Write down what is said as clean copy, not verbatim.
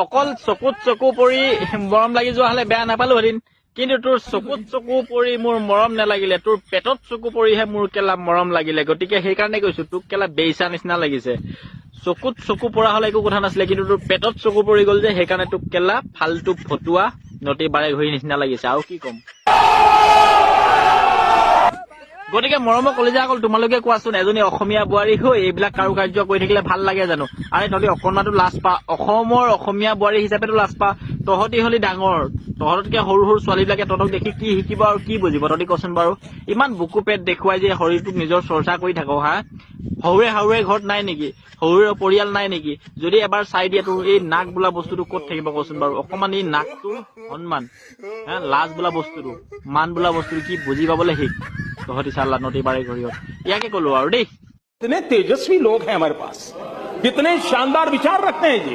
অকল চকুত চকু পৰি মৰম লাগি যোৱা হলে বেয়া নাপালো এদিন, কিন্তু তোৰ চকুত চকু পৰি মোৰ মৰম নালাগিলে, তোৰ পেটত চকু পৰিহে মোৰ কেলা মৰম লাগিলে। গতিকে সেইকাৰণে কৈছো তোক কেলা বেইচা নিচিনা লাগিছে। চকুত চকু পৰা হলে একো কথা নাছিলে, কিন্তু তোৰ পেটত চকু পৰি গল যে সেইকাৰণে তোক কেলা ফাল্টু ফটুৱা নটি বাৰে ঘড়ী নিচিনা লাগিছে। আৰু কি কম। গতিকে মৰমৰ কলিজাসকল তোমালোকে কোৱাচোন, এজনী অসমীয়া বোৱাৰী হৈ এইবিলাক কাৰু কাৰ্য কৰি থাকিলে ভাল লাগে জানো? আৰে তহঁতি অকণমানতো লাজ পা, অসমৰ অসমীয়া বোৱাৰী হিচাপেতো লাজ পা। তহঁতি হলি ডাঙৰ, তহঁততকে সৰু সৰু ছোৱালীবিলাকে তহঁতক দেখি কি শিকিব আৰু কি বুজিব তহঁতি কচোন বাৰু? ইমান বুকু পেট দেখুৱাই যে শৰীৰটোক নিজৰ চৰ্চা কৰি থাক হা? সৰুৱে সৰুৱে ঘৰত নাই নেকি? সৰুৰে পৰিয়াল নাই নেকি? যদি এবাৰ চাই দিয়ে তোৰ এই নাক বোলা বস্তুটো ক'ত থাকিব কচোন বাৰু? অকমান এই নাকটো সন্মান, লাজ বোলা বস্তুটো, মান বোলা বস্তুটো কি বুজি পাবলৈ শিক। তহঁতি চাল্লা নটি বাৰে ঘড়ীত। ইয়াকে কলো আৰু দেই। इतने तेजस्वी लोग हैं हमारे पास, कितने शानदार विचार रखते हैं जी।